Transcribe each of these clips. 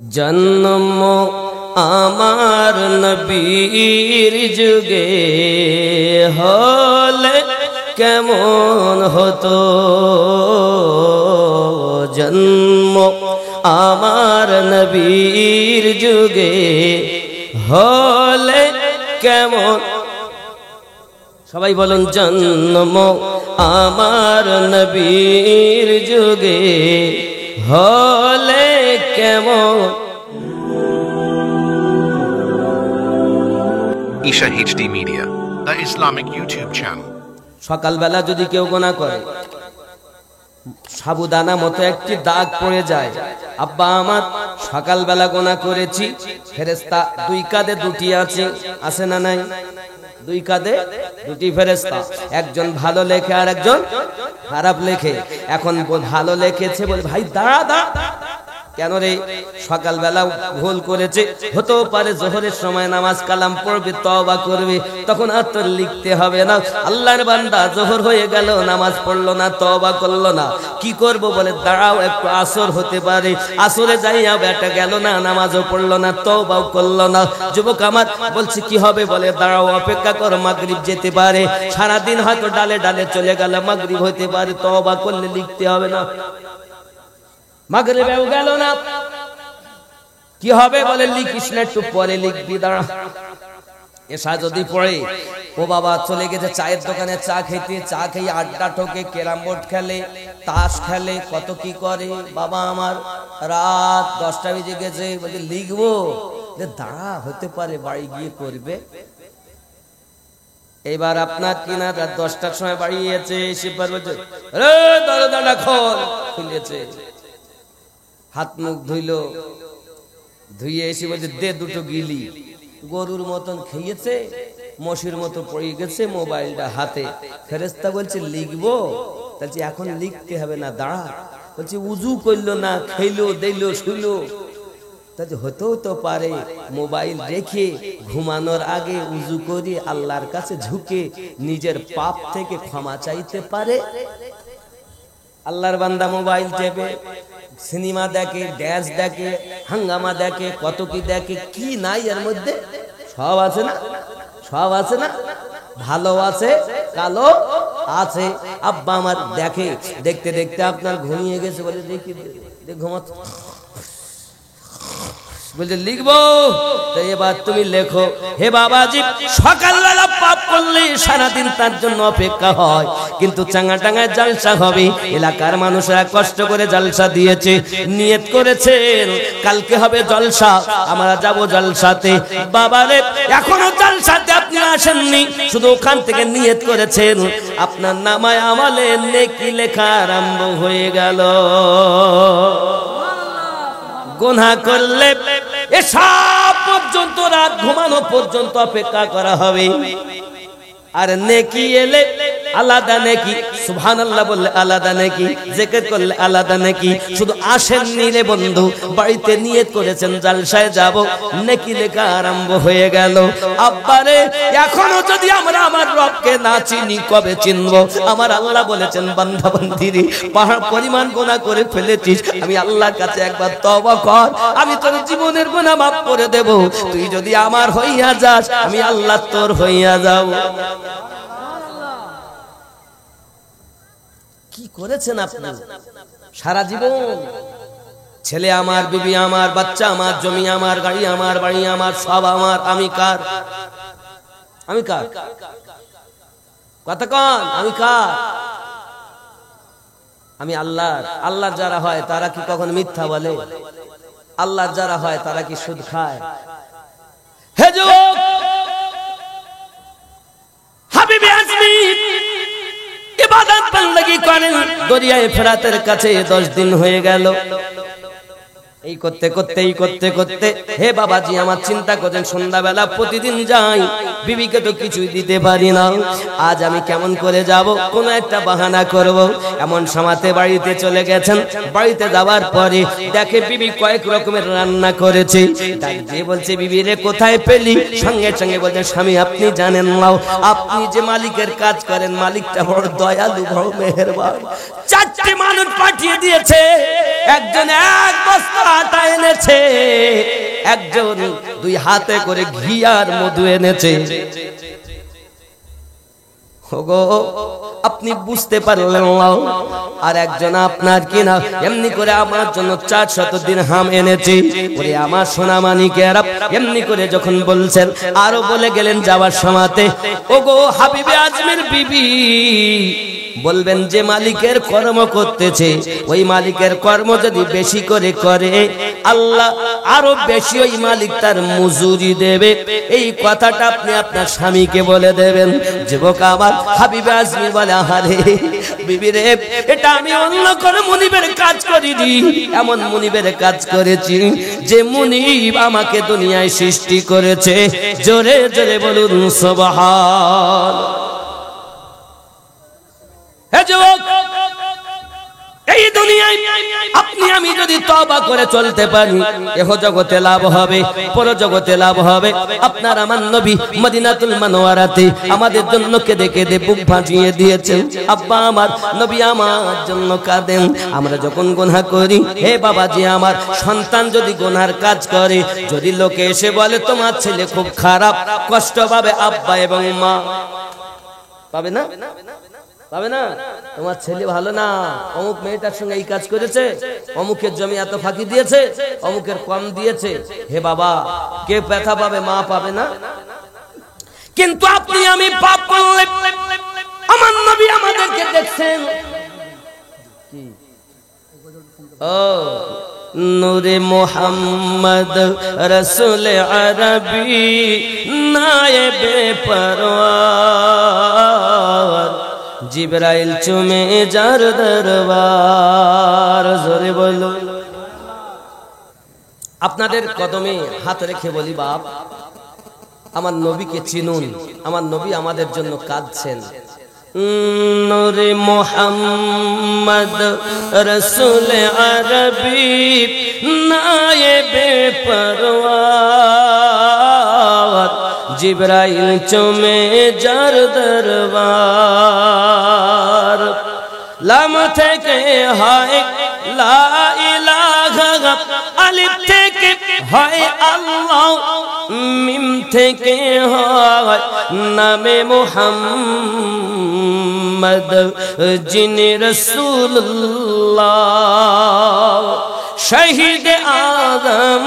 जन्म आमार नबीर जुगे हले केमन हतो जन्म आमार नबीर जुगे हले केमन सबाई बोलें जन्म आमार नबीर जुगे हले केमन Isha HD Media, the Islamic YouTube channel. সকাল বেলা যদি কেউ গোনা করে সাবুদানা মতো একটি দাগ পড়ে যায়, আব্বা আমার সকাল বেলা গোনা করেছি, ফেরেশতা দুই কাঁধে দুটি আছে না নাই? দুই কাঁধে দুটি ফেরেশতা, একজন ভালো লেখে আর একজন খারাপ লেখে। এখন ভালো লেখেছে বলে ভাই দাঁড়া কেন রে, সকালবেলা ভুল করেছে, হতেও পারে জোহরের সময় নামাজ কালাম পড়বে, তওবা করবে, তখন আর তোর লিখতে হবে না। আল্লাহর বান্দা জোহর হয়ে গেল, নামাজ পড়লো না, তওবা করলো না, কি করব বলে দাঁড়াও একটু, আসর হতে পারে, আসরে যাইয়া বেটা গেল না, নামাজও পড়লো না, তওবাও করলো না। যুবক আমার বলছে কি হবে বলে দাঁড়াও অপেক্ষা কর, মাগরিব যেতে পারে, সারাদিন হয়তো ডালে ডালে চলে গেল, মাগরিব হতে পারে, তওবা করলে লিখতে হবে না। মাগরিবেও গেল না, কি হবে বলে লিখিস না, একটু পরে লিখবি, দাঁড়া। এসা যদি পড়ে, ও বাবা চলে গেছে চায়ের দোকানে চা খেতে, চা খেয়ে আড্ডা ঠোকে, ক্যারাম বোর্ড খেলে, তাস খেলে, কত কি করে। বাবা আমার রাত 10টা বেজে গেছে, বলছে লিখবো, দাঁড়া হতে পারে বাড়ি গিয়ে করবে। এবার আপনার কিনা রাত 10টার সময় বাড়ি গিয়েছে, এসে বলছে দরজাটা খোল, খুলেছে, হাত মুখ ধুইলো, ধুইয়ে এসে বলছে দে দুটো গিলি। গরুর মতন খেয়েছে, মশির মতো পড়ে গেছে, মোবাইলটা হাতে। ফেরেশতা বলছে লিখবো, বলছে এখন লিখতে হবে না, দাঁড়া। বলছে উজু করলো না, খেলো দিলো শুলো, তাহলে হতেও তো পারে মোবাইল রেখে ঘুমানোর আগে উজু করে আল্লাহর কাছে ঝুঁকে নিজের পাপ থেকে ক্ষমা চাইতে পারে। আল্লাহর বান্দা মোবাইল টেপে সিনেমা দেখে, ড্যান্স দেখে, হাঙ্গামা দেখে, কত কি দেখে, কি নাই এর মধ্যে, সব আছে না, সব আছে না, ভালো আছে কালো আছে। আব্বা আমার দেখে, দেখতে দেখতে আপনার ঘুমিয়ে গেছে, বলে দেখি ঘুমাতে, বলছে লিখবো, তো এবার তুমি লেখো। হে বাবাজি, সকালবেলা পাপ করলে সারাদিন তার জন্য অপেক্ষা হয়, কিন্তু চাঙ্গা টাঙ্গায় জালসা হবে, এলাকার মানুষেরা কষ্ট করে জালসা দিয়েছে, নিয়ত করেছেন কালকে হবে জলসা, আমরা যাব জলসাতে। বাবারে এখনো জলসাতে আপনি আসেননি, শুধু ওখান থেকে নিয়ত করেছেন, আপনার নামায় আমালে নেকি লেখা আরম্ভ হয়ে গেল। গুনাহ করলে এসব পর্যন্ত, রাত ঘুমানো পর্যন্ত অপেক্ষা করা হবে, আর নেকি এলে আলাদা নেকি, সুবহানাল্লাহ বললে আলাদা নেকি, জিকির করলে আলাদা নেকি। শুধু আসেননি রে বন্ধু, বাড়িতে নিয়ত করেছেন জালসায় যাব, নেকি লেখা আরম্ভ হয়ে গেল। আব্বারে এখনো যদি আমরা আমার রবকে না চিনি, কবে চিনব? আমার আল্লাহ বলেছেন বান্দা বান্দিরে, পাহাড় পরিমাণ গুনাহ করে ফেলেছিস, আমি আল্লাহর কাছে একবার তওবা কর, আমি তোর জীবনের গুনাহ মাফ করে দেব। তুই যদি আমার হইয়া যাস, আমি আল্লাহ তোর হইয়া যাব। কি করেছেন আপনি সারা জীবন? ছেলে আমার, বিবি আমার, বাচ্চা আমার, জমি আমার, গাড়ি আমার, বাড়ি আমার, সব আমার। আমি কার? আমি কার? কথা কন, আমি কার? আমি আল্লাহর। আল্লাহর যারা হয় তারা কি কখন মিথ্যা বলে? আল্লাহর যারা হয় তারা কি সুদ খায়? হে যুবক, হাবিবি আজমি ইবাদত বندگی করেন দরিয়ায়ে ফেরাতের কাছে, 10 দিন হয়ে গেল। এই করতে করতে হে বাবাজি আমার চিন্তা করেন, সন্ধ্যাবেলা প্রতিদিন যাই, বিবিকে তো কিছুই দিতে পারি না, আজ আমি কেমন করে যাব, কোন একটা বাহানা করব। এমন সময়তে বাড়িতে চলে গেছেন, বাড়িতে যাওয়ার পরে দেখে বিবি কয়েক রকমের রান্না করেছে। যে বলছে বিবি রে কোথায় পেলি? সঙ্গে সঙ্গে বলছে স্বামী আপনি জানেন না, আপনি যে মালিকের কাজ করেন, মালিকটা বড় দয়ালু, বড় মেহেরবান, 4টে মানুষ পাঠিয়ে দিয়েছে, একজন এক বস্তা আটা এনেছে, একজন দুই হাতে করে ঘি আর মধু এনেছে। ওগো আপনি বুঝতে পারলেন না, আর একজন আপনার কিনা এমনি করে আমার জন্য 400 দিরহাম এনেছে। ওরে আমার সোনা মানিকেরা, এমনি করে যখন বলছেন আরো বলে গেলেন যাওয়ার সময়তে, ওগো হাবিবে আজমের বিবি, বলবেন যে মালিকের কর্ম করতেছে ওই মালিকের কর্ম যদি বেশি করে করে আল্লাহ আরো বেশি ওই মালিক তার মজুরি দেবে। এই কথাটা আপনি আপনার স্বামীকে বলে দেবেন। যুবক আমার হাবিবে আজমি বলে, আরে বিবি রে, এটা আমি অন্য কোন মুনিবের কাজ করিনি, এমন মুনিবের কাজ করেছি যে মুনিব আমাকে দুনিয়ায় সৃষ্টি করেছে। জোরে জোরে বলুন সুবহান। এই দুনিয়ায় আপনি আমি যদি তওবা করে চলতে পারি, এহ জগতে লাভ হবে, পর জগতে লাভ হবে। আপনার আমার নবী মদিনাতুল মুনাওয়ারাতে আমাদের জন্য কেঁদে কেঁদে বুক ভাসিয়ে দিয়েছেন। আব্বা আমার, নবী আমার জন্য কাঁদেন। আমরা যখন গুনাহ করি, হে বাবাজি আমার, সন্তান যদি গুনার কাজ করে, যদি লোকে এসে বলে তোমার ছেলে খুব খারাপ, কষ্ট পাবে আব্বা এবং মা। পাবে না? পাবে না? তোমার ছেলে ভালো না, অমুক মেয়েটার সঙ্গে এই কাজ করেছে, অমুকের জমি এত ফাঁকি দিয়েছে, অমুকের কম দিয়েছে। হে বাবা, কে ব্যথা পাবে? মা পাবে না? কিন্তু আপনি আমি পাপ করলে, আমার নবী আমাদেরকে দেখছেন। ও নূরে মুহাম্মদ রসুল আরবি নায়েবে পরওয়ার, জিবরাইল চুমে যার দরবার। জোরে বলো। আপনাদের কদমে হাত রেখে বলি, বাপ আমার নবীকে চিনুন, আমার নবী আমাদের জন্য কাঁদছেন। নূরে মুহাম্মদ রসুল আরবি নায়েবে পরওয়ার, জিবরাইল চুমে যার দরবার। লাম থেকে হয় লা ইলাহা, আলিফ থেকে হয় আল্লাহ, মিম থেকে হয় নামে মুহাম্মদ, যিনি রাসূলুল্লাহ। শহীদ আজম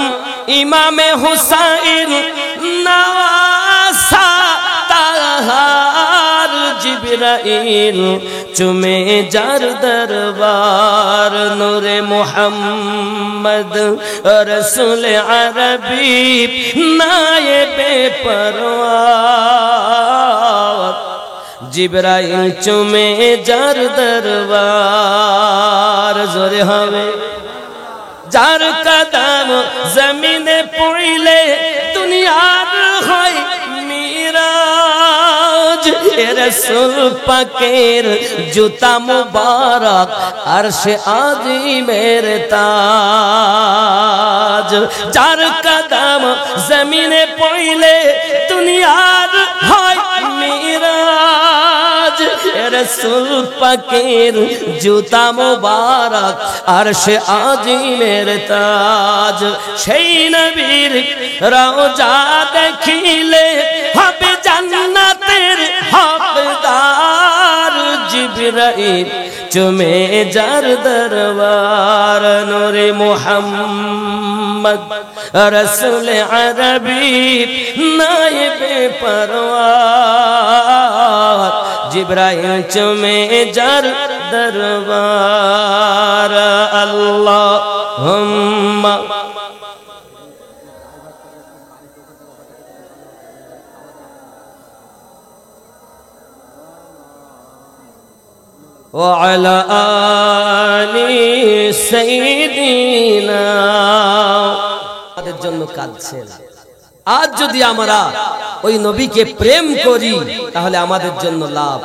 ইমামে হুসাইন নওয়াসা তাহার, জিবরাইল চুমে যার দরবার। নূরে মুহাম্মদ রসুল আরবি নায়েবে পরওয়ার, জিবরাইল চুমে যার দরবার। জোরে হবে। যার কদম জমিনে পড়িলে দুনিয়ার হয় মিরাজ, রাসূল পাকের জুতা মুবারক আরশে আযীমের তাজ। যার কদম জমিনে পড়িলে দুনিয়ার হয় মিরাজ, রাসূল পাকের জুতা মুবারক আরশে আযীমের তাজ। সেই নবীর রওজা দেখিলে হবে জান্নাতের হকদার, জিবরাইল চুমে যার দরবার। নূরে মুহাম্মদ রসুল আরবি নায়েবে পরওয়ার, জিবরাইল চুমে যার দরবার। আল্লাহুম্মা وعلى آل سيدنا। আমাদের জন্য কাঁদছেন। আজ যদি আমরা ওই নবীকে প্রেম করি তাহলে আমাদের জন্য লাভ।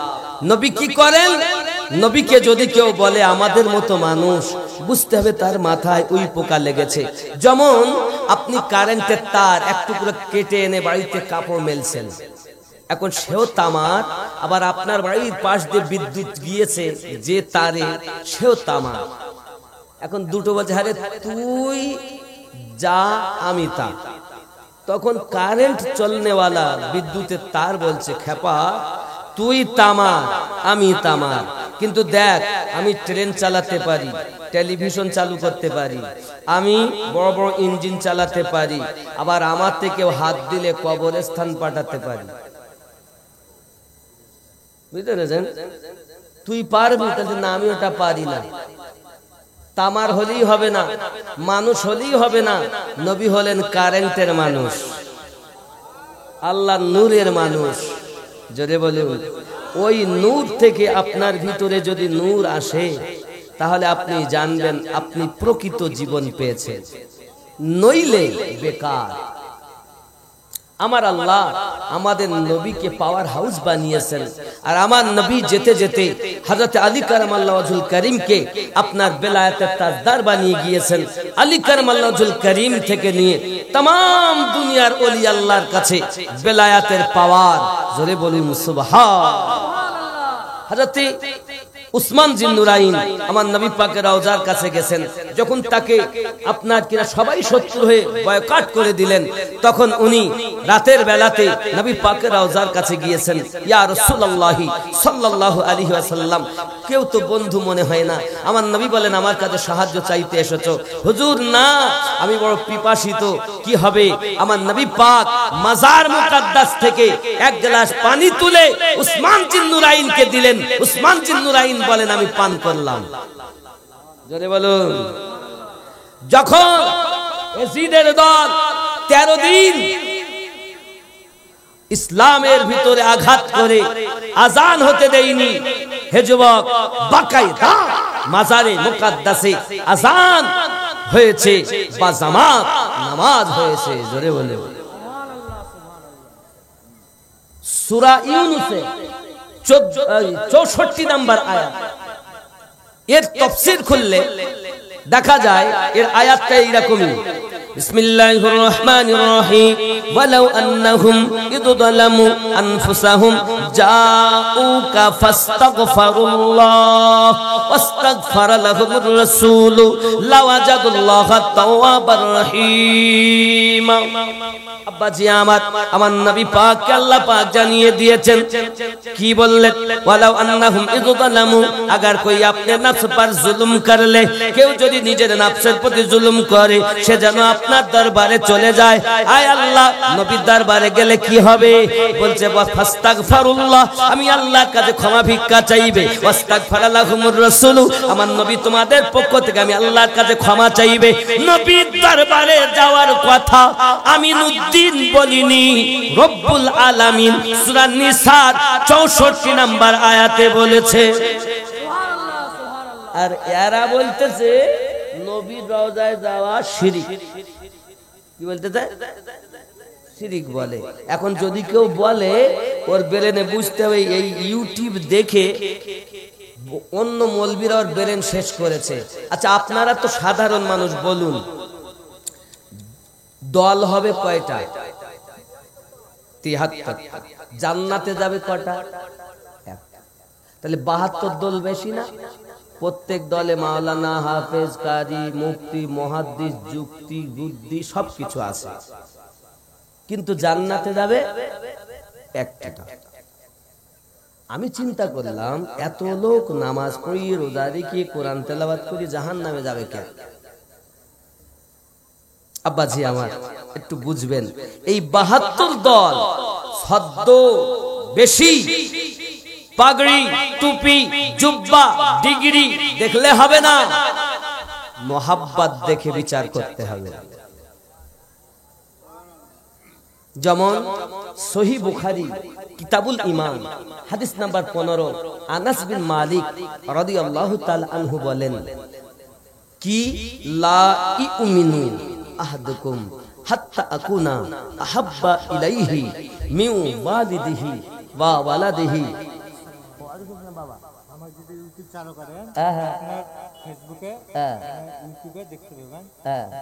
নবী কি করেন? নবীকে যদি কেউ বলে আমাদের মতো মানুষ, বুঝতে হবে তার মাথায় ওই পোকা লেগেছে। যেমন আপনি কারেন্টের তার এক টুকরো কেটে এনে বাড়িতে কাপড় মেলছেন, এখন সেও তামার, আবার আপনার বাড়ির পাশ দিয়ে বিদ্যুৎ গিয়েছে যে তারে, সেও তামার। এখন দুটো বাজারে তুই যা আমি তা। তখন কারেন্ট চলনেওয়ালা বিদ্যুতের তার বলছে, খেপা তুই তামার আমি তামার, কিন্তু দেখ আমি ট্রেন চালাতে পারি, টেলিভিশন চালু করতে পারি, আমি বড় বড় ইঞ্জিন চালাতে পারি, আবার আমার থেকেও হাত দিলে কবরস্থান পাঠাতে পারি। বুঝতে পেরেছেন? তুই পারবি, তাহলে না আমি ওটা পারি না। তামার হলেই হবে না, মানুষ হলেই হবে না, নবী হলেন কারেন্টের মানুষ, আল্লাহ নূরের মানুষ। জোরে বলুন, ওই নূর থেকে আপনার ভিতরে যদি নূর আসে তাহলে আপনি জানবেন আপনি প্রকৃত জীবন পেয়েছেন, নইলে বেকার। আমার আল্লাহ আমাদের নবীকে পাওয়ার হাউস বানিয়েছেন, আর আমার নবী যেতে যেতে হযরত আলী কারামাল্লাহু ওয়াজহুল করিমকে আপনার বেলায়েতের তাজদার বানিয়ে গিয়েছেন। আলী কারামাল্লাহু ওয়াজহুল করিম থেকে নিয়ে तमाम দুনিয়ার ওলি আল্লাহর কাছে বেলায়েতের পাওয়ার। জোরে বলুন সুবহানাল্লাহ। হযরত উসমান জিন্নুরাইন আমার নবী পাকের রওজার কাছে গেছেন, যখন তাকে আপনার কিনা সবাই শত্রু হয়ে বয়কট করে দিলেন, তখন উনি রাতের বেলাতে নবী পাকের রওজার কাছে গিয়েছেন। ইয়া রাসূলুল্লাহ সাল্লাল্লাহু আলাইহি ওয়াসাল্লাম, কেউ তো বন্ধু মনে হয় না। আমার নবী বলেন, আমার কাছে সাহায্য চাইতে এসেছো? হুজুর না, আমি বড় পিপাসিত, কি হবে? আমার নবী পাক মাজার মুকাদ্দাস থেকে এক গ্লাস পানি তুলে উসমান জিন্নুরাইনকে দিলেন। উসমান জিন্নুরাইন বলেন, আমি পান করলাম। জোরে বলুন। যখন ইয়াজিদের দল 13 দিন ইসলামের ভিতরে আঘাত করে আজান হতে দেয়নি, হে যুবক, বাকায়দা মাজারে মুকাদ্দাসে আজান হয়েছে বা জামাত নামাজ হয়েছে। জোরে বলে সূরা ইউনূসে 64 নম্বর আয়াত, এর তাফসীর খুললে দেখা যায় এর আয়াতটা এইরকমই। বিসমিল্লাহির রহমানির রহিম, ওয়ালাউ আন্নাহুম ইদ যালামু আনফুসাহুম জাউকা ফাস্তাগফিরুল্লাহ ওয়াস্তাগফারা লাহুমুর রাসূল লাওয়াজাদুল্লাহা তাওয়াবার রহিম। আব্বাজি আমার নবী পাককে আল্লাহ পাক জানিয়ে দিয়েছেন, কি বললেন? ওয়ালাউ আন্নাহুম ইদ যালামু, अगर कोई अपने नफ्स पर जुल्म कर ले, কেউ যদি নিজের নফসের প্রতি জুলুম করে, সে যেন আপনার দরবারে চলে যায়। আয় আল্লাহ, নবীর দরবারে গেলে কি হবে? বলছে ফাস্তাগফিরুল্লাহ, আমি আল্লাহর কাছে ক্ষমা ভিক্ষা চাইবে। ওয়াস্তাগফারা লাহুমুর রাসূল, আমার নবী তোমাদের পক্ষ থেকে আমি আল্লাহর কাছে ক্ষমা চাইবে। নবীর দরবারে যাওয়ার কথা আমিনুদ্দিন বলিনি, রব্বুল আলামিন সূরা নিসার 64 নম্বর আয়াতে বলেছে। আর এরা বলতেছে নবীর রওজায় যাওয়া শিরিক। কি বলতেছে? শিরিক বলে। এখন যদি কেউ বলে, ওর ব্রেনে বুঝতে হবে এই ইউটিউব দেখে অন্য মৌলবীরা ওর ব্রেন শেষ করেছে। আচ্ছা, আপনারা তো সাধারণ মানুষ, বলুন দল হবে কয়টা? 73। জান্নাতে যাবে কয়টা? তাহলে 72 দল বেশি না? প্রত্যেক দলে মাওলানা, হাফেজ, কারি, মুফতি, মুহাদ্দিস, যুক্তি, বুদ্ধি সবকিছু আছে, কিন্তু জান্নাতে যাবে একটা। আমি চিন্তা করলাম, এত লোক নামাজ পড়ি, রোজা রেখে, কোরআন তেলাওয়াত করি, জাহান্নামে যাবে কেন? আব্বাজি আমার, একটু বুঝবেন, এই 72 দল সদ্য বেশি পাগড়ি, টুপি, জুব্বা, ডিগ্রি দেখলে হবে না, মোহাব্বত দেখে বিচার করতে হবে। যেমন সহিহ বুখারী কিতাবুল ঈমান হাদিস নাম্বার 15, আনাস বিন মালিক রাদিয়াল্লাহু তাআলা আনহু বলেন, কি লা ইউমিনু আহাদুকুম হাত্তা আকুনা আহাব্বা ইলাইহি মিন ওয়ালিদিহি ওয়া ওয়ালাদিহি। বাবা, আমার যদি ইউটিউব চালু করেন, আপনার ফেসবুকে, ইউটিউবে দেখতে পাবেন,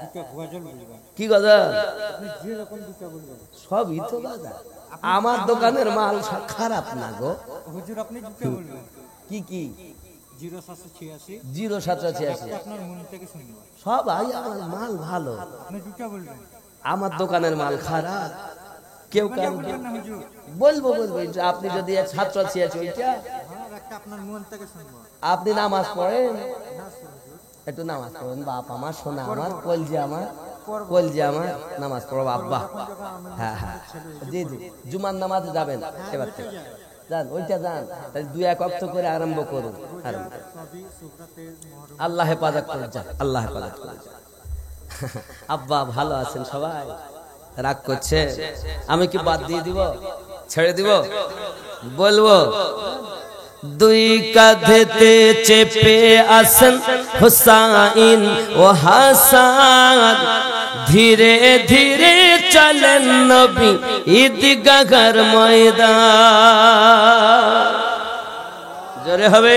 দুটো গজল বলবেন। কি গজল? আপনি যে রকম দুটো বলবেন, সবই তো বাজার। আমার দোকানের মাল খারাপ না গো হুজুর, আপনি দুটো বলবেন। কি কি? 0786 0786 আপনার মন থেকে শুনবো। সবাই আমার মাল ভালো, আপনি দুটো বলবেন। আমার দোকানের মাল খারাপ, কেউ কারো বলবেন না হুজুর। বলবো এটা আপনি যদি 786 ওইটা হ্যাঁ, একটা আপনার মন থেকে শুনবো। আপনি নামাজ পড়েন, না হুজুর। একটু নামাজ পড়েন বাপ আমার, শোনা আমার, কলজি আমার, কলজি আমার, নামাজ পড়ো আব্বা। হ্যাঁ হ্যাঁ জি জি, জুমার নামাজে যাবেন এবার থেকে। যান ওইটা যান, তাহলে 2-1 ওয়াক্ত করে আরম্ভ করুন। সবই সুবরাতে মুহররম। আল্লাহ হেফাজত করে যান, আল্লাহ হেফাজত করে যান। আব্বা ভালো আছেন সবাই? রাগ করছে? আমি কি বাদ দিয়ে দিব, ছেড়ে দিব? বলবো দুই কাঁধেতে চেপে আসেন হুসাইন ও হাসান, ধীরে ধীরে চলেন নবী ঈদগাহর ময়দান। জোরে হবে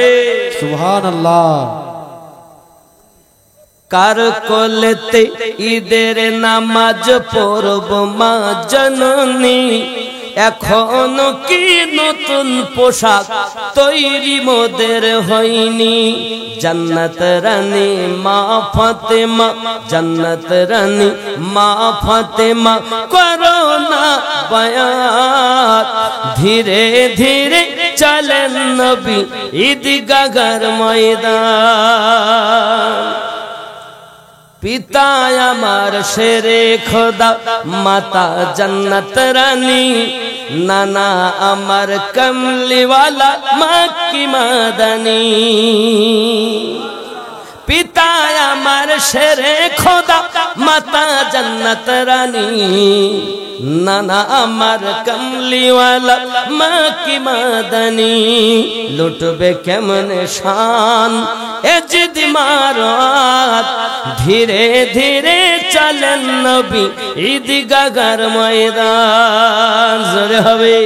সুবহানাল্লাহ। কার কোলেতে ঈদের নামাজ পড়ব মা জননী, এখনো কি নতুন পোশাক তৈরি মোদের হয়নি। জান্নাত রানী মা ফাতেমা, জান্নাত রানী মা ফাতেমা করো না বায়াত, ধীরে ধীরে চলেন নবী ঈদগাহর ময়দান। পিতা আমার শেরে খোদা, মাতা জান্নাত রানী, নানা আমার কমলিওয়ালা মাক্কি মাদানী। পিতা আমার শেরে খোদা, মাতা জান্নাত রানী, নানা আমার কমলিওয়ালা মাক্কি মাদানী। লুটবে কেমন শান এ জিদ মারাত, ধীরে ধীরে চলেন নবী ঈদগাহর ময়দান। জোরে হবে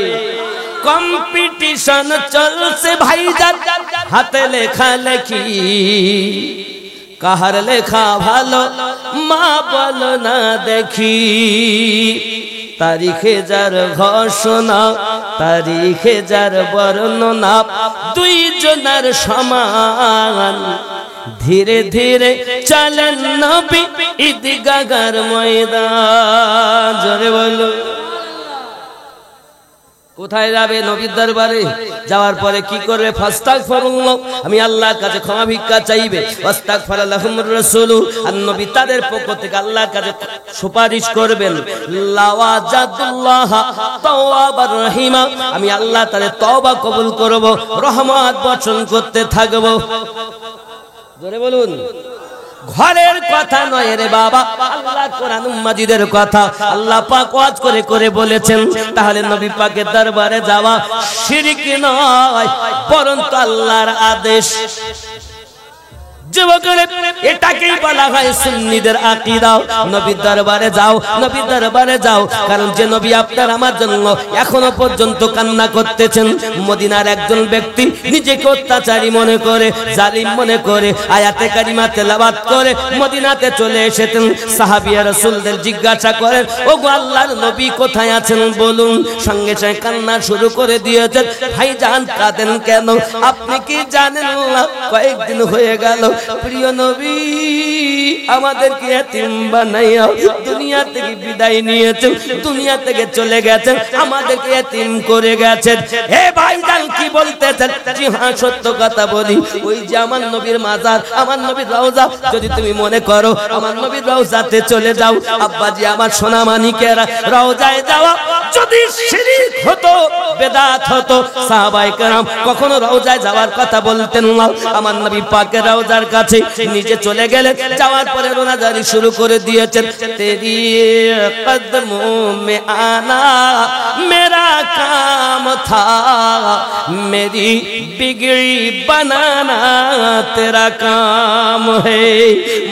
কম্পিটিশন চলছে ভাইজান, হাতে লেখা লেখি, কাহার লেখা ভালো মা বলো না দেখি। তারিখে যার ঘোষণা, তারিখে যার বর্ণনা, দুইজনের সমান, ধীরে ধীরে চলেন নবী ঈদগাহর ময়দান। জোরে বলো কোথায় যাবে? নবীর দরবারে যাওয়ার পরে কি করবে? ফাস্তাগফিরুল্লাহ, আমি আল্লাহর কাছে ক্ষমা ভিক্ষা চাইবে। ওয়াস্তাগফারা লাহুমুর রাসূল, আর নবী তাদের পক্ষ থেকে আল্লাহর কাছে সুপারিশ করবেন। লাওয়াজাদুল্লাহ তাওয়াবার রহিমা, আমি আল্লাহ তাদের তওবা কবুল করব, রহমত বর্ষণ করতে থাকব। জোরে বলুন। ঘরের কথা নয় রে বাবা, আল্লাহ কোরআন মাজিদের কথা আল্লাহ পাক ওয়াজ করে করে বলেছেন। তাহলে নবী পাকের দরবারে যাওয়া শিরক নয়, বরং আল্লাহর আদেশ। যুবকরা এটাকেই বলা হয় সুন্নিদের আকীদা। নবীর দরবারে যাও, নবীর দরবারে যাও, কারণ যে নবী আপনার আমার জন্য এখনো পর্যন্ত কান্না করতেছেন। মদিনার একজন ব্যক্তি নিজেকে অত্যাচারী মনে করে, জালিম মনে করে আয়াতে কারিমা তেলাওয়াত করে মদিনাতে চলে এসেছেন। সাহাবিয়া রাসূলদের জিজ্ঞাসা করেন, ওগো আল্লাহর নবী কোথায় আছেন বলুন। সঙ্গে সঙ্গে কান্না শুরু করে দিয়েছেন। ভাইজান কাঁদেন কেন? আপনি কি জানেন না কয়েকদিন হয়ে গেল প্রিয় নবী আমাদেরকে এতিম বানাইয়া দুনিয়া থেকে বিদায় নিয়েছেন, দুনিয়া থেকে চলে গেছেন, আমাদেরকে এতিম করে গেছেন। হে ভাইজান কি বলতেছেন? জি হ্যাঁ সত্য কথা বলি। ওই যে আমার নবীর মাজার, আমার নবীর রওজা, যদি তুমি মনে করো আমার নবীর রওজাতে চলে যাও। আব্বাজি আমার সোনা মানিকেরা, রওজায় যাওয়া যদি শিরক হতো, বেদাত হতো, সাহাবায়ে কেরাম কখনো রওজায় যাওয়ার কথা বলতেন না। আমার নবী পাকের রওজার কাছে নিজে চলে গেলেন, যাওয়ার পরে রোনাজারি শুরু করে দিয়েছেন। তেরি কদমোं में आना मेरा काम था, मेरी बिगड़ी बनाना तेरा काम है।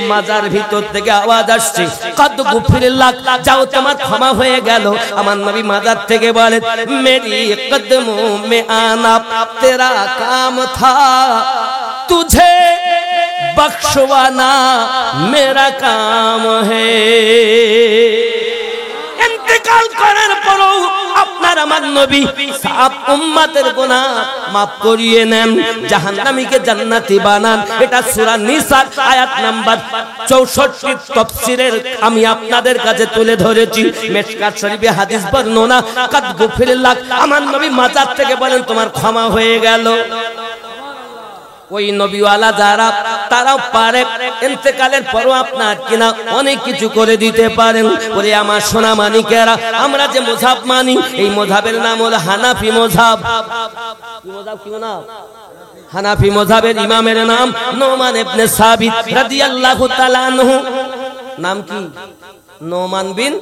মাজার ভিতর থেকে আওয়াজ আসছে, কদ গুফিরিল্লাহ, যাও তোমার ক্ষমা হয়ে গেল। আমার নবী মাজার থেকে বলেন, মেরি কদমোं में आना तेरा काम था, तुझे बख्शवाना मेरा काम है। इंतकाल করার পরও আপনার আপনার আমার নবী সব উম্মতের গুনাহ maaf করিয়ে নেন, জাহান্নামীকে জান্নাতি বানান। এটা সূরা নিসা আয়াত নাম্বার 64 তাফসীরের আমি আপনাদের কাছে তুলে ধরেছি। মিশকাত শরীফে হাদিস বর্ণনা, কাদ গুফিরাল্লাহ, আমার নবী মাজার থেকে বলেন তোমার ক্ষমা হয়ে গেল। ওই নবীওয়ালা যারা তারাও পারে ইন্তেকালের পরও আপনার কিনা অনেক কিছু করে দিতে পারেন। বলে আমার সোনা মানিকেরা, আমরা যে মযহাব মানি এই মযহাবের নাম হলো হানাফি মযহাব। কি মযহাব? কি নাম? হানাফি মযহাবের ইমামের নাম নোমান ইবনে সাবিত রাদিয়াল্লাহু তাআলা আনহু। নাম কি? নোমান বিন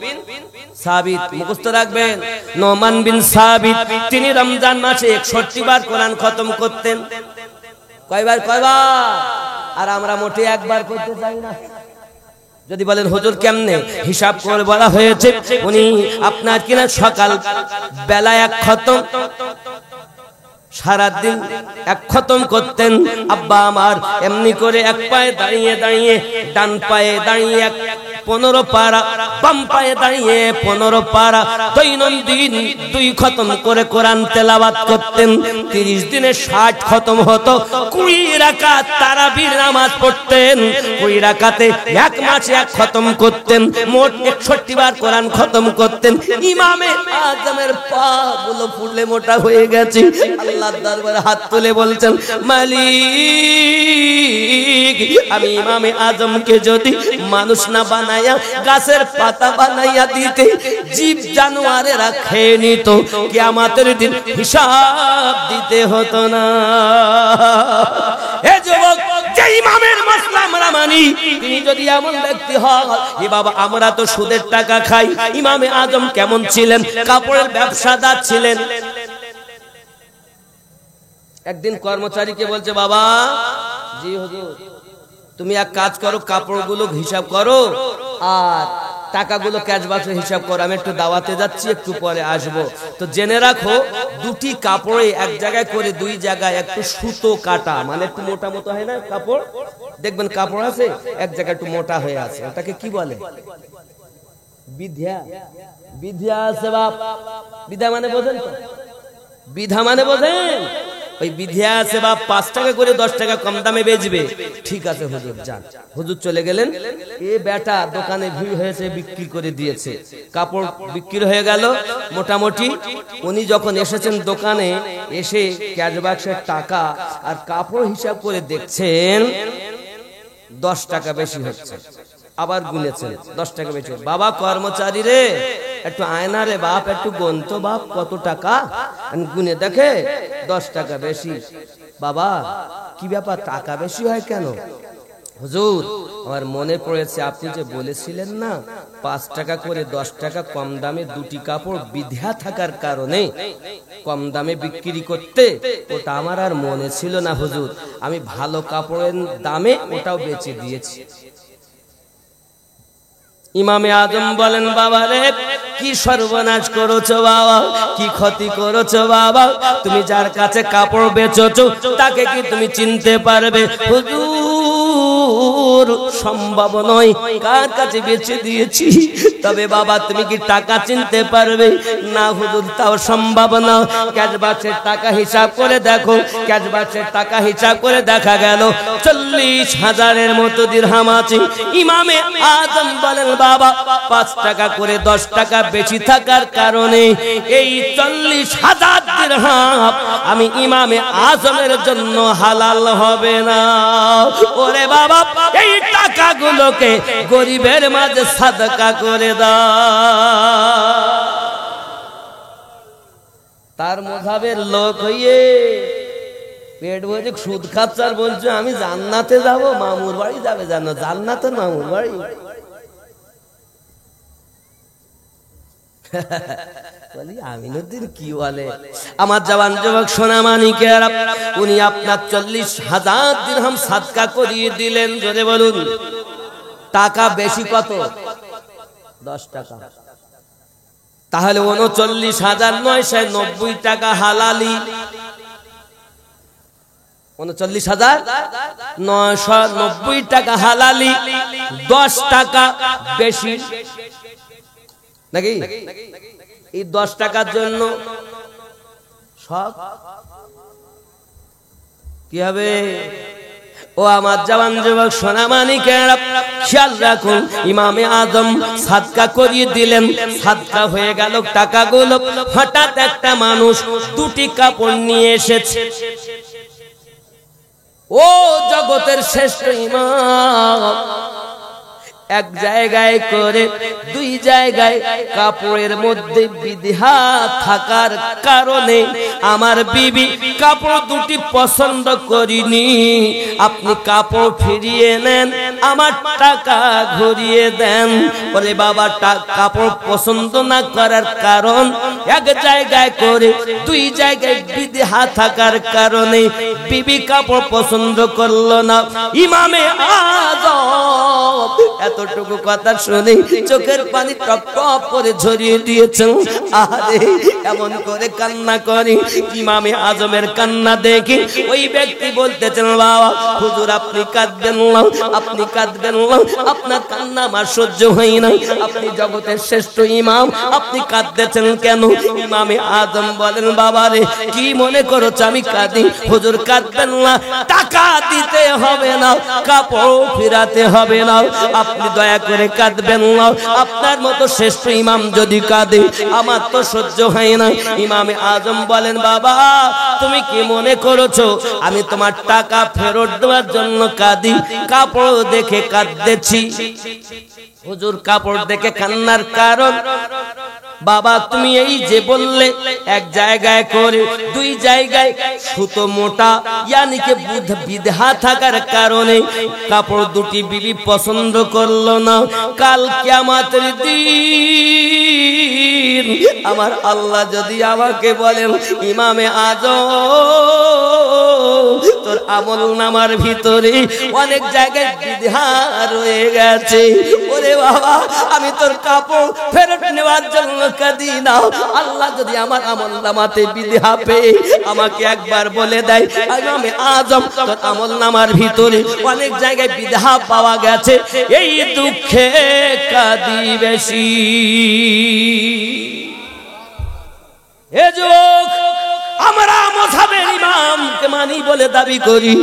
সাবিত। মুখস্থ রাখবেন, নোমান বিন সাবিত। তিনি রমজান মাসে 61 বার কোরআন খতম করতেন। কয়বার? আর আমরা মোটে একবার করতে চাই না। যদি বলেন হুজুর কেমনে, হিসাব করে বলা হয়েছে উনি আপনার কিনা সকাল বেলা 1 খতম, সারা দিন 1 খতম করতেন। আব্বা আমার এমনি করে এক পায়ে দাঁড়িয়ে দাঁড়িয়ে, ডান পায়ে দাঁড়িয়ে 15 পারা, বাম পায়ে দাঁড়িয়ে 15 পারা দৈনন্দিন 2 খতম করে কোরআন তেলাওয়াত করতেন। 30 দিনে 60 খতম হতো। 20 রাকাত তারাবির নামাজ পড়তেন। 20 রাকাতে 1 মাসে 1 খতম করতেন। মোট 61 বার কোরআন খতম করতেন। ইমামে আজমের পা গুলো ফুলে মোটা হয়ে গেছে। আল্লাহর দরবারে হাত তুলে বলছেন, মালিক আমি ইমামে আজমকে যদি মানুষ না বানায়া গাছের পাতা বানাইয়া দিতে, জীব জানোয়ারেরা খেয়ে নিত, কিয়ামতের দিন হিসাব দিতে হতো না। হে যুবক, যে ইমামের মাসলা আমরা মানি, তিনি যদি এমন ব্যক্তি হয়, এ বাবা আমরা তো সুদের টাকা খাই। ইমামে আজম কেমন ছিলেন? কাপড়ের ব্যবসাদার ছিলেন। একদিন কর্মচারীকে বলছে, বাবা জি হুজুর, তুমি এক কাজ করো, কাপড়গুলো হিসাব করো আর টাকাগুলো ক্যাশ বাক্সে হিসাব করো, আমি একটু দাওয়াতে যাচ্ছি, একটু পরে আসবো। তো জেনে রাখো, 2টি কাপড়ে এক জায়গায় করে 2 জায়গায় একটু সুতো কাটা, মানে একটু মোটা মোটা হয় না কাপড়, দেখবেন কাপড় আছে এক জায়গায় একটু মোটা হয়ে আছে, ওটাকে কি বলে? বিধিয়া। বিধিয়া আছে বাপ। বিধা মানে বোঝেন তো? বিধা মানে বোঝেন? ওই বিধিয়া আছে বাপ, 5 টাকা করে 10 টাকা কম দামে বেচবে। ঠিক আছে হুজুর যান। হুজুর চলে গেলেন। এ বেটা দোকানে ভিড় হয়েছে, বিক্রি করে দিয়েছে, কাপড় বিক্রি হয়ে গেল মোটামুটি। উনি যখন এসেছেন দোকানে, এসে ক্যাশ বাক্সের টাকা আর কাপড় হিসাব করে দেখছেন 10 টাকা বেশি হচ্ছে। আবার গুনেছেন 10 টাকা বেশি। বাবা কর্মচারী রে, একটু আয়না রে বাপ, একটু গুন তো বাপ কত টাকা। গুনে দেখে 10 টাকা বেশি। বাবা কি ব্যাপার, টাকা বেশি হয় কেন? হুজুর আমার মনে পড়েছে, আপনি যে বলেছিলেন না 5 টাকা করে 10 টাকা কম দামে 2টি কাপড় বিধিয়া থাকার কারণে কম দামে বিক্রি করতে, ওটা আমার আর মনে ছিল না হুজুর, আমি ভালো কাপড়ের দামে ওটাও বেচে দিয়েছি। ইমামে আজম বলেন, বাবা রে কি সর্বনাশ করেছো বাবা, কি ক্ষতি করেছো বাবা, তুমি যার কাছে কাপড় বেচছো তাকে কি তুমি চিনতে পারবে? হুজুর সম্ভব নয়, কার কাছে বেচে দিয়েছি, তবে বাবা তুমি কি টাকা চিনতে পারবে? না হুজুর তাও সম্ভব না। ক্যাশ বাক্সের টাকা হিসাব করে দেখো, ক্যাশ বাক্সের টাকা হিসাব করে দেখা গেল 40,000-এর মতো দিরহাম আছে। ইমামে আজম বলেন, বাবা 5 টাকা করে 10 টাকা বেশি থাকার কারণে এই 40,000 দিরহাম আমি ইমামে আজমের জন্য হালাল হবে না। ওরে বাবা এই টাকাগুলোকে গরিবের মাঝে সাদকা করে দাও। তার মযহাবের লোক হইয়ে পেট ভরে সুদ খাচ্ছে আর বলছে আমি জান্নাতে যাব, মামুর বাড়ি যাবে, জানো জান্নাতের মামুর বাড়ি। বলি আমিনুদ্দিন কি বলে? আমার জওয়ান যুবক সোনা মানিকেরা, উনি আপনার 40,000 দিরহাম সাদকা করিয়ে দিলেন। জোরে বলুন। টাকা বেশি কত? 10 টাকা। তাহলে 39,990 টাকা হালালি। 39,990 টাকা হালালি, 10 টাকা বেশি। নাকি? এই 10 টাকার জন্য সব কি হবে? ও আমার জওয়ান যুবক সোনামানিকেরা, খেয়াল রাখুন, ইমামে আজম সাদকা করিয়ে দিলেন, সাদকা হয়ে গেল টাকাগুলো। হঠাৎ একটা মানুষ 2টি কাপড় নিয়ে এসেছে। ও জগতের শ্রেষ্ঠ ইমাম, এক জায়গায় করে 2 জায়গায় কাপড়ের মধ্যে বিধা থাকার কারণে আমার বিবি কাপড় 2টি পছন্দ করিনি। আপনি কাপড় ফিরিয়ে নেন, আমার টাকা ঘুরিয়ে দেন। বলে বাবা, কাপড় পছন্দ না করার কারণ, এক জায়গায় করে 2 জায়গায় বিধা থাকার কারণে বিবি কাপড় পছন্দ করলো না। ইমামে আজম এতটুকু কথা শুনে চোখের পানি টপ টপ করে ঝরিয়ে দিয়েছেন। আরে এমন করে কান্না করে। ইমামে আজমের কান্না দেখে ওই ব্যক্তি বলতেছেন, বাবা হুজুর আপনি কাঁদবেন না, আপনি কাঁদবেন না, আপনার কান্না আমার সহ্য হয় না। আপনি জগতের শ্রেষ্ঠ ইমাম, আপনি কাঁদতেছেন কেন? ইমামে আজম বলেন, বাবা রে কি মনে করছো আমি কাঁদি? হুজুর কাঁদবেন না, টাকা দিতে হবে না, কাপড় ফেরাতে হবে না, আপনি দয়া করে কাঁদবেন না। আপনার মতো শ্রেষ্ঠ ইমাম যদি কাঁদে আমার তো সহ্য হয় না। ইমামে আজম বলেন, বাবা তুমি কি মনে করেছো আমি তোমার টাকা ফেরত দেওয়ার জন্য কাঁদি? কাপড় দেখে কাঁদতেছি। হুজুর কাপড় দেখে কান্নার কারণ? বাবা তুমি এই যে বললে এক জায়গায় করে 2 জায়গায় সুতো মোটা, ইয়ানি কে বিধা থাকার কারণে কাপড় 2টি বিবি পছন্দ করলো না। কাল কিয়ামতের দিন আমার আল্লাহ যদি আমাকে বলেন, ইমামে আজম তোর আমল নামার ভিতরে অনেক জায়গায় বিধা রয়ে গেছে, ওরে বাবা আমি তোর কাপড় ফেরত নেওয়ার জন্য কাঁদি না। আল্লাহ যদি আমার আমল নামাতে বিধা পেয়ে আমাকে একবার বলে দেয়, ইমামে আজম তোর আমল নামার ভিতরে অনেক জায়গায় বিধা পাওয়া গেছে, এই দুঃখে কাঁদি বেশি। এ যুবক, আমরা মাযহাবের ইমামকে মানি বলে দাবি করি,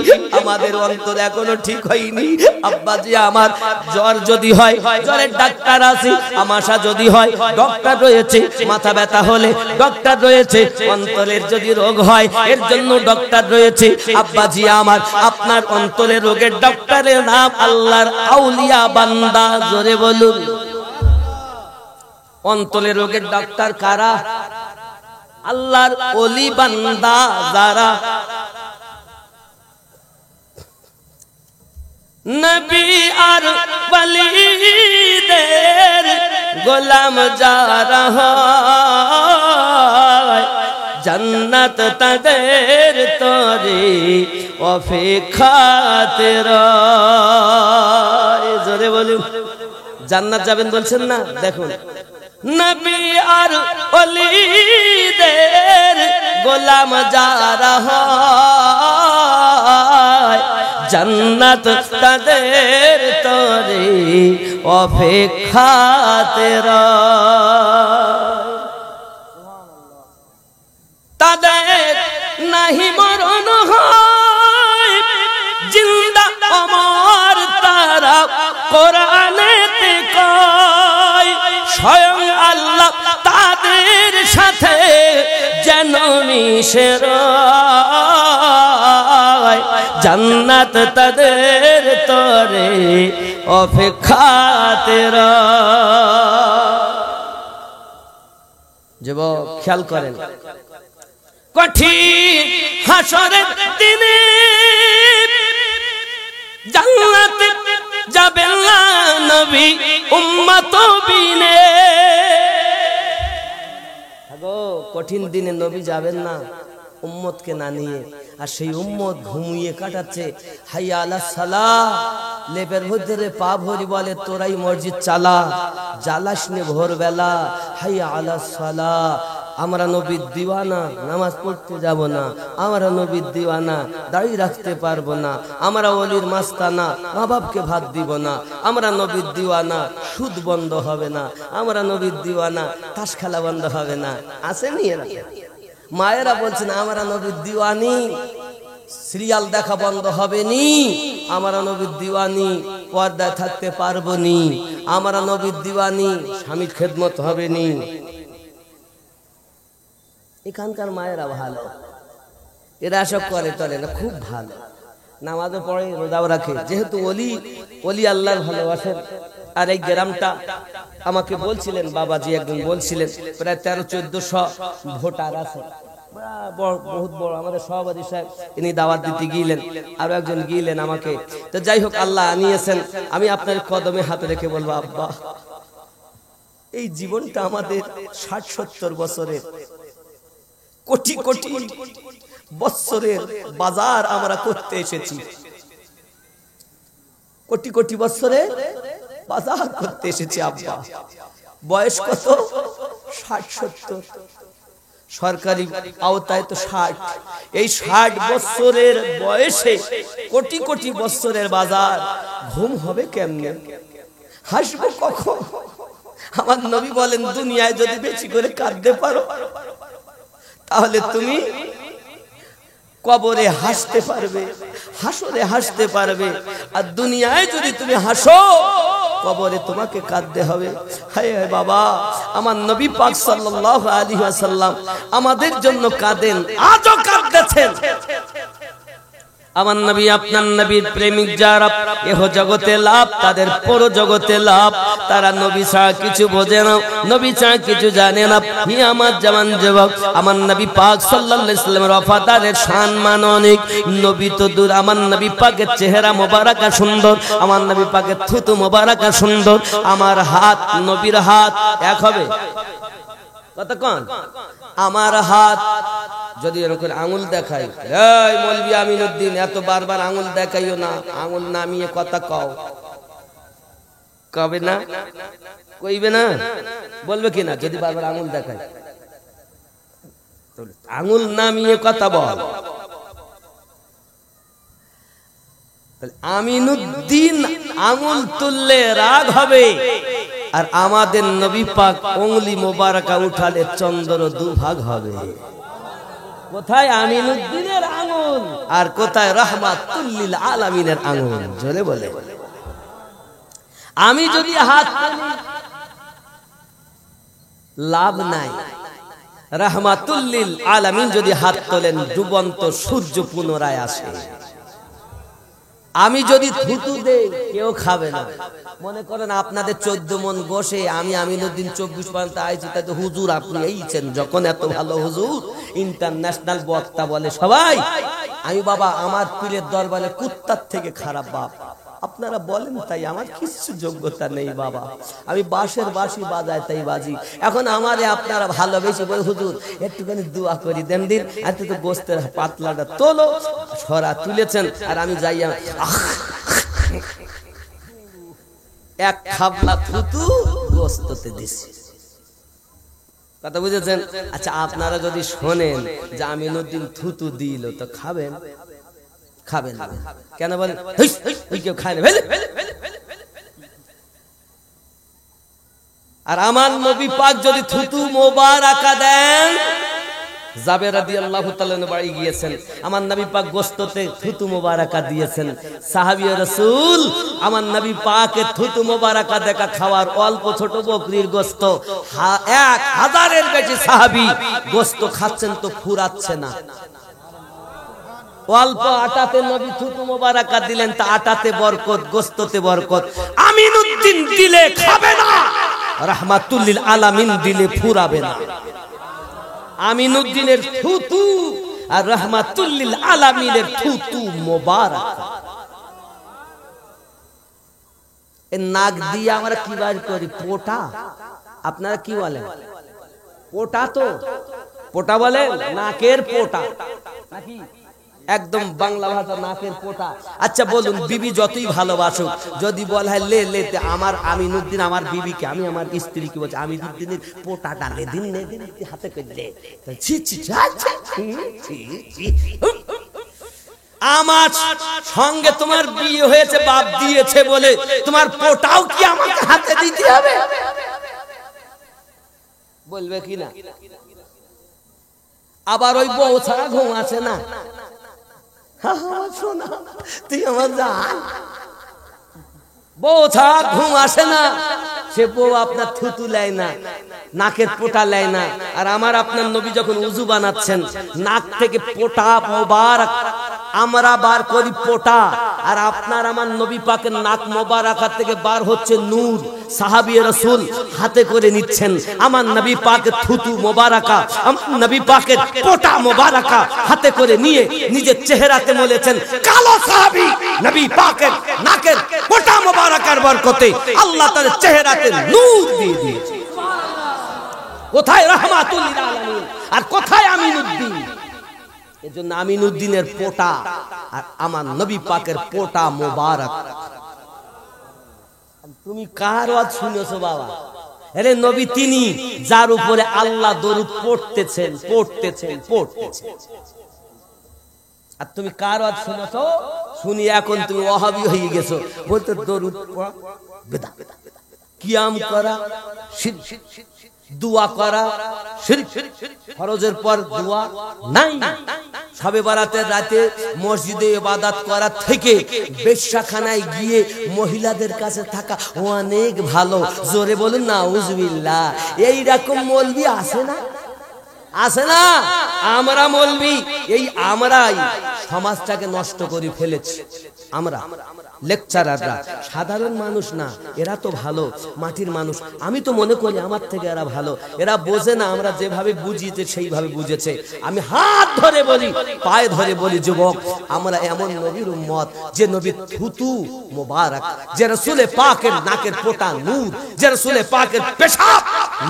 আমাদের অন্তর এখনো ঠিক হয়নি। আব্বাজি আমার জ্বর যদি হয় জ্বরের ডাক্তার আছে, আমাশা যদি হয় ডক্টর রয়েছে, মাথা ব্যথা হলে ডক্টর রয়েছে, অন্তরের যদি রোগ হয় এর জন্য ডক্টর রয়েছে। আব্বাজি আমার, আপনার অন্তরের রোগের ডক্টরের নাম আল্লাহর আউলিয়া বান্দা। জোরে বলুন, অন্তরের রোগের ডাক্তার কারা? আল্লাহর ওলি বান্দা যারা। নবী আর ওলিদের গোলাম যারা হয়, জান্নাত তাদের তরে অপেক্ষাতে রয়। জোরে বলুন, জান্নাত যাবেন বলছেন না? দেখুন, নবী আর ওলিদের গোলাম যারা হয়, জান্নাত তাদের তরে অপেক্ষাতে রয়। তাদের নাহি মরণ হয়, জিন্দা অমর তারা কোরআনেতে কয়। স্বয়ং আল্লাহ তাদের সাথে যেন মিশে রয়, জান্নাত তাদের তরে অপেক্ষাতে রয়। যুবক খেয়াল করেন, কঠিন হাসরের দিনে জান্নাতে যাবেন না নবী উম্মত বিনে। আগো কঠিন দিনে নবী যাবেন না উম্মতকে না নিয়ে, আর সেই উম্মত ঘুমিয়ে কাটাচ্ছে। হাইয়া আলাস সালাহ, লেপের ভিতরে পা ভরি বলে তোরাই মসজিদ চালা, জ্বালাস নে ভোরবেলা। হাইয়া আলাস সালাহ, আমরা নবীর দিওয়ানা, নামাজ পড়তে যাব না, আমরা নবীর দিওয়ানা, দাড়ি রাখতে পারবো না, আমরা ওলির মাস্তানা, মা বাপকে ভাত দিব না, আমরা নবীর দিওয়ানা, সুদ বন্ধ হবে না, আমরা নবীর দিওয়ানা, তাস খেলা বন্ধ হবে না। আসেনি এরা? মায়েরা বলছেন আমরা নবীর দিওয়ানি, সিরিয়াল দেখা বন্ধ হবে নি, আমরা নবীর দিওয়ানি, পর্দায় থাকতে পারবো নি, আমরা নবীর দিওয়ানি, স্বামীর খেদমত হবে নি। এখানকার মায়েরা ভালো, এরা সব করে টলে না, খুব ভালো, নামাজও পড়ে, রোজাও রাখে, যেহেতু ওলি আল্লাহর ভালোবাসেন। আর এই গ্রামটা আমাকে বলছিলেন বাবাজি, একদিন বলছিলেন প্রায় 1300-1400 ভোটার আছে, বহুত বড় আমাদের সভাপতি সাহেব, তিনি দাওয়াত দিতে গিয়েলেন, আরো একজন গিয়েলেন আমাকে। তো যাই হোক, আল্লাহ আনিয়েছেন, আমি আপনার কদমে হাত রেখে বলবো আব্বা, এই জীবনটা আমাদের 60-70 বছরের, কোটি কোটি বছরের বাজার আমরা করতে এসেছি, কোটি কোটি বছরের বাজার করতে এসেছি আব্বা। বয়স কত? 60-70, সরকারি আওতায় তো 60। এই 60 বছরের বয়সে কোটি কোটি বছরের বাজার, ঘুম হবে কেমনে, হাসবো কখন? আমার নবী বলেন, দুনিয়ায় যদি বেশি করে কাঁদতে পারো তাহলে তুমি কবরে হাসতে পারবে, হাসরে হাসতে পারবে। আর দুনিয়ায় যদি তুমি হাসো, কবরে তোমাকে কাঁদতে হবে। হায় হায় বাবা, আমার নবী পাক সাল্লাল্লাহু আলাইহি ওয়াসাল্লাম আমাদের জন্য কাঁদেন, আজও কাঁদতেছেন। আমার নবী, আপনার নবীর প্রেমিক যারা, এহ জগতে লাভ, তাদের পর জগতে লাভ। তারা নবী ছাড়া কিছু বোঝে না, নবী ছাড়া কিছু জানে না। হি আমার জওয়ান যুবক, আমার নবী পাক সাল্লাল্লাহু আলাইহি ওয়াসাল্লামের ওয়াফাদারের সম্মান অনেক। নবী তো দূর, আমার নবী পাকের চেহারা মোবারকা সুন্দর, আমার নবী পাকের থুতু মোবারকা সুন্দর। আমার হাত নবীর হাত এক হবে, কতক্ষণ? আমার হাত যদি এরকম আঙুল দেখাই, এই মৌলভী আমিনউদ্দিন, এত বারবার আঙুল দেখাইও না, আঙুল নামিয়ে কথা কও, কবে না? কইবে না? বলবে কিনা? যদি বারবার আঙুল দেখাই, আঙুল নামিয়ে কথা বল। আমিনউদ্দিন আঙুল তুললে রাগ হবে, আর আমাদের নবী পাক উংলি মোবারকা উঠালে চন্দ্র দুভাগ হবে। কোথায় আমিনউদ্দিনের আঙুল আর কোথায় রাহমাতুল লিল আলামিনের আঙুল? জোরে বলে। আমি যদি হাত তুলি লাভ নাই, রাহমাতুল লিল আলামিন যদি হাত তোলেন ডুবন্ত সূর্য পুনরায় আসে। আমি যদি থুতু দেই কেউ খাবে না। মনে করেন আপনাদের 14 মন গোশে, আমি আমিনউদ্দিন 24 পর্যন্ত আইছি, তাই তো হুজুর আপনি এইছেন, যখন এত ভালো হুজুর, ইন্টারন্যাশনাল বক্তা বলে সবাই, আমি বাবা আমার পীরের দরবারে কুত্তার থেকে খারাপ বাপ। আপনারা বলেন তাই, আমার কিছু যোগ্যতা নেই বাবা, আমি বাঁশের বাঁশি বাজাই তাই বাজি। এখন আমারে আপনারা ভালোবেসে বলে হুজুর একটুখানি দোয়া করি দেন দিন, এত তো গোস্তের পাতলাটা তোলো, সরা তুলেছেন, আর আমি যাইয়া এক খাবলা থুতু গোস্ততে দিছি। কথা বুঝেছেন? আচ্ছা, আপনারা যদি শোনেন যে আমিনউদ্দিন থুতু দিল, তো খাবেন? খাবেন না কেন বলেন? কেউ খায় না। আর আমার নবী পাক যদি থুতু মোবারকা দেন, জাবের রাদিয়াল্লাহু তাআলা বাড়ি গিয়েছেন, আমার নবী পাক গোশততে থুতু মোবারকা দিয়েছেন। সাহাবী রাসূল আমার নবী পাকের থুতু মোবারকা দেখা খাওয়ার, অল্প ছোট বকরির গোশত 1000-এর বেশি সাহাবী গোশত খাচ্ছেন, তো ফুরাচ্ছে না। অল্প আটাতে নবী থুতু মোবারকা দিলেন, তা আটাতে বরকত, গোশততে বরকত। আমিনউদ্দিন দিলে খাবে না, রাহমাতুল লিল আলামিন দিলে ফুরাবে না। আমিনউদ্দিনের থুতু আর রাহমাতুল লিল আলামিনের থুতু মোবারক। এই নাক দিয়ে আমরা কি বার করি? পোটা। আপনারা কি বলেন? পোটা। তো পোটা বলেন, নাকের পোটা নাকি? একদম বাংলা ভাষা নাকের পোটা। আচ্ছা বলুন, বিবি যতই ভালোবাসুক, যদি বলা হয় লে লেতে আমার আমিনুদ্দিন আমার বিবিকে, আমি আমার স্ত্রীকে বলছি আমিনুদ্দিনের পোটাটা লে দিন হাতে করে ছি ছি ছি। আমার সঙ্গে তোমার বিয়ে হয়েছে, বাপ দিয়েছে বলে তোমার পোটাও কি আমাকে হাতে দিতে হবে? বলবে কি না? আবার ওই বউ ছাড়া ঘুম আছে না, শোনা তুই আমার জান, বউ ছাড়া ঘুম আসে না। সে বউ আপনার থুতু লেয় না, নাকের পোটা লেয় না। আর আমার আপনার নবী যখন উজু বানাচ্ছেন, নাক থেকে পোটা মোবারক আমরা বার করি পোটা, আর আপনার আমার নবী পাকের নাক মোবারকা থেকে বার হচ্ছে নূর। সাহাবী রাসূল হাতে করে নিচ্ছেন আমার নবী পাকের থুতু মোবারকা, আমার নবী পাকের পোটা মোবারকা হাতে করে নিয়ে নিজের চেহারাতে মলেছেন। কালো সাহাবী নবী পাকের নাকের পোটা মোবারকার বরকতে আল্লাহ তার চেহারাতে নূর দিয়ে দিয়েছে। কোথায় রাহমাতুল লিল আলামিন আর কোথায় আমিনুদ্দিন? এজন্য আমিনুদ্দিনের পোটা আর আমার নবী পাকের পোটা মোবারক। তুমি কার ওয়াজ শুনেছো বাবা? আরে নবী তিনি যার উপরে আল্লাহ দরুদ পড়তেছেন। আর তুমি কার ওয়াজ শুনেছো? শুনি এখন তুমি ওয়াহাবি হয়ে গেছো, বলতে দরুদ পড়া বিদআত, কিয়াম করা শিরক, দোয়া করা শিরক, ফরজের পর দোয়া নাই, শবে বরাতের রাতে মসজিদে ইবাদত করা থেকে বেশ্যাখানায় গিয়ে মহিলাদের কাছে থাকা অনেক ভালো। জোরে বলুন নাউজুবিল্লাহ। এই রকম মৌলবি আছে না? আছে না? আমরা মৌলবি এই আমরাই সমাজটাকে নষ্ট করে ফেলেছি। আমরা লেকচারাররা সাধারণ মানুষ না, এরা তো ভালো মাটির মানুষ। আমি তো মনে করি আমার থেকে এরা ভালো। এরা বোঝে না, আমরা যেভাবে বুঝিয়েছে সেইভাবে বুঝেছে। আমি হাত ধরে বলি, পায়ে ধরে বলি, যুবক আমরা এমন নবীর উম্মত যে নবীর থুতু মোবারক, যে রাসূলে পাকের নাকের পোটা নূর, যে রাসূলে পাকের পেশাব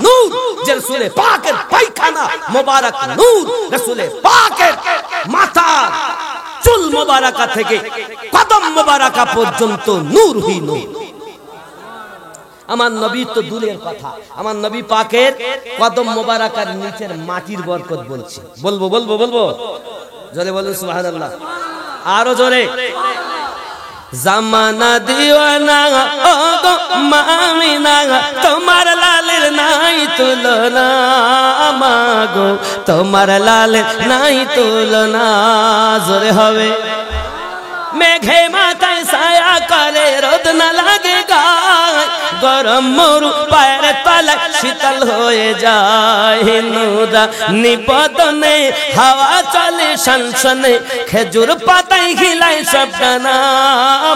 নূর, যে রাসূলে পাকের পায়খানা মোবারক নূর, রাসূলে পাকের মাথা চুল মোবারকা থেকে কদম মোবারকা পর্যন্ত নূর হি নূর। আমার নবী তো দূরের কথা, আমার নবী পাকের কদম মোবারকার নিচের মাটির বরকত বলছি। বলবো জোরে বলুন সুবহানাল্লাহ, আরো জোরে। জামানা দিওয়ানা ও গো মামিনা, তোমার লালের নাই তুলনা, মাগো তোমার লালের নাই তুলনা। জোরে হবে। মেঘে মাথায় ছায়া করে, রোদ না লাগে গায়, গরম মরু পায়ের তলা শীতল হয়ে যায়। নুরা নিপদনে হাওয়া চলে সনসনে, খেজুর পাতায় খিলাই সব ডানা,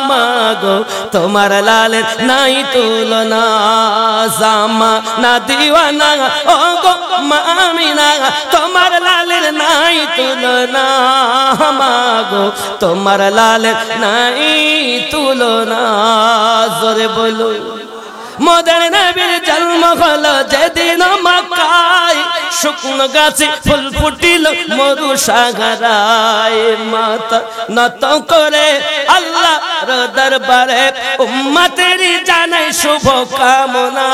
মাগো তোমার লালের নাই তুলনা। জামা না দিওয়ানা ও গো মামিনা, তোমার লালের নাই তুলনা, মাগো তোমার লালের নাই তুলনা। জোরে বলো। মোদের নবীর জন্ম হলো যেদিন মক্কায়, শুকনো গাছে ফুল ফুটিল মরু সাগরায়। মাথা নত করে আল্লাহর দরবারে উম্মতের জানাই শুভ কামনা,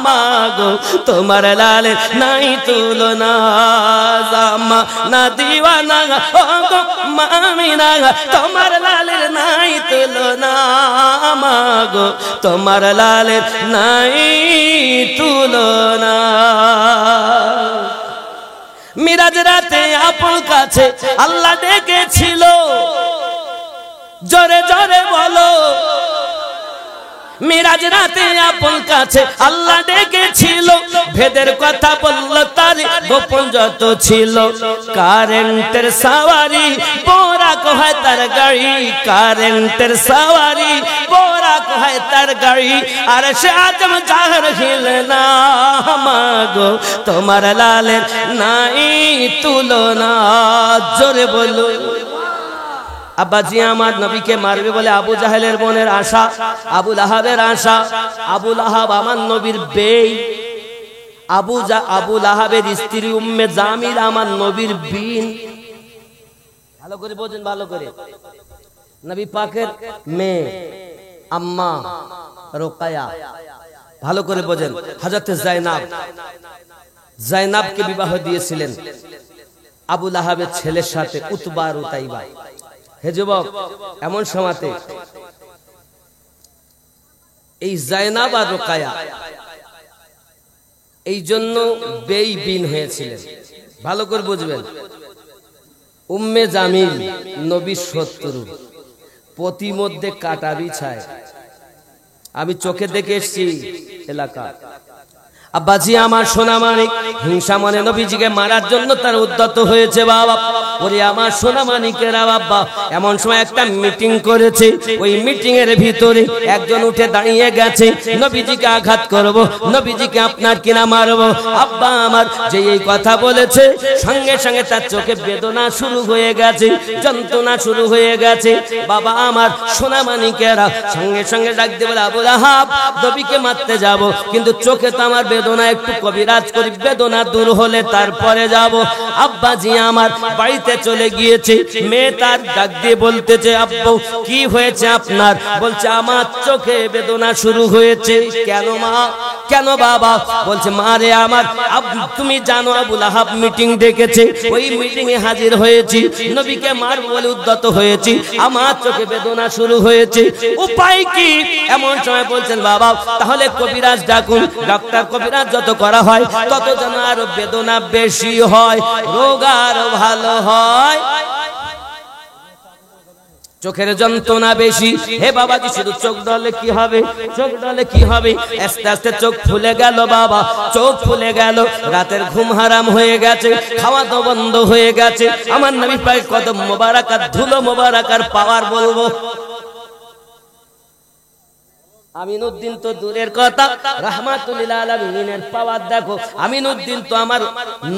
মাগো তোমার লালের নাই তুলনা। জামা না দিওয়ানা ও গো মামিনা, তোমার লালের নাই তুলনা, মাগো তোমার লালের নাই তুলনা। মিরাজ রাতে আপন কাছে আল্লাহ ডেকেছিল, জোরে জোরে বলো। মিরাজ রাতে আপন কাছে আল্লাহ ডেকেছিল, ভেদের কথা বলল তার গোপন যত ছিল। কারেন্টের সাওয়ারি বোরাক হয় তার গাড়ি, কারেন্টের সাওয়ারি বোরাক হয় তার গাড়ি, আর সে আজম জাহার হিলে না, মাগো তোমার লালের নাই তুলনা। জোরে বলো। আব্বাজি আমার নবীকে মারবে বলে আবু জাহেলের বোনের আশা, আবু লাহাবের আশা। আবু লাহাব আমার নবীর বেই, আবু লাহাবের স্ত্রী উম্মে জামিল আমার নবীর বিন। ভালো করে বোঝেন, ভালো করে। নবী পাকের মেয়ে আম্মা রোকায়া, ভালো করে বোঝেন। হযরত জাইনাবকে বিবাহ দিয়েছিলেন আবু লাহাবের ছেলের সাথে, উতবা আর উতাইবা। হে যুবক, এমন সময়তে এই জাইনাব আর রোকায়া এই জন্য বেঈবিন হয়েছিলেন। ভালো করে বুঝবেন। উম্মে জামিল নবীর শত্রু, প্রতিমধ্যে কাটা বিছায়। আমি চোখে দেখে এসেছি এলাকা। আব্বাজি আমার সোনা মানিক হিংসা মনে নবীজিকে মারার জন্য তার উদ্যত হয়েছে। বাবা ওরে আমার সোনা মানিকেরা, বাবা এমন সময় একটা মিটিং করেছে। ওই মিটিং এর ভিতরে একজন উঠে দাঁড়িয়ে গেছে, নবীজিকে আঘাত করব, নবীজিকে আপনার কিনা মারব। আব্বা আমার যে এই কথা বলেছে, সঙ্গে সঙ্গে তার চোখে বেদনা শুরু হয়ে গেছে, যন্ত্রণা শুরু হয়ে গেছে। বাবা আমার সোনা মানিকেরা সঙ্গে সঙ্গে ডাক দিয়ে বলে, আবু লাহাব নবীকে মারতে যাব, কিন্তু চোখে তো আমার বেদনা, একটু কবিরাজ করি, বেদনা দূর হলে তারপরে যাব। আব্বাজি আমার বাড়িতে চলে গিয়েছে। মেয়ে তার ডাক দিয়ে বলতেছে, আব্বু কি হয়েছে আপনার? বলছে আমার চোখে বেদনা শুরু হয়েছে। কেন মা, কেন বাবা? বলছে মা রে আমার, তুমি জানো আবু লাহাব মিটিং ডেকেছে, ওই মিটিং এ হাজির হয়েছি, নবীকে মার বলে উদ্যত হয়েছি, আমার চোখে বেদনা শুরু হয়েছে, উপায় কি? এমন সময় বলছেন বাবা তাহলে কবিরাজ ডাকুন। ডাক্তার কবিরাজ যত করা হয় তত যেন আরো বেদনা বেশি হয়, রোগ আরো ভালো হয়, চোখের যন্ত্রণা বেশি। হে বাবাজি শুধু চোখ ডলে কি হবে, চোখ ডলে কি হবে? আস্তে আস্তে চোখ ফুলে গেল বাবা, চোখ ফুলে গেল, রাতের ঘুম হারাম হয়ে গেছে, খাওয়া তো বন্ধ হয়ে গেছে। আমার নবী পাক কদম মোবারক আর ধুলো মোবারক আর পাওয়ার বলবো। আমিনুদ্দিন তো দূরের কথা, রাহমাতুল লিল আলামিনের পাওয়ার দেখো। আমিনুদ্দিন তো আমার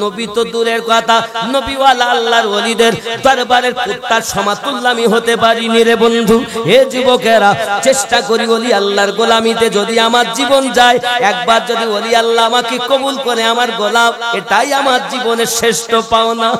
নবী তো দূরের কথা, নবীওয়ালা আল্লাহর ওলিদের দরবারের কুত্তার সমাতুল্য আমি হতে পারিনি রে বন্ধু। হে যুবকেরা, চেষ্টা করি ওলি আল্লাহর গোলামিতে যদি আমার জীবন যায়, একবার যদি ওলি আল্লাহ আমাকে কবুল করে আমার গোলাম, এটাই আমার জীবনের শ্রেষ্ঠ পাওনা।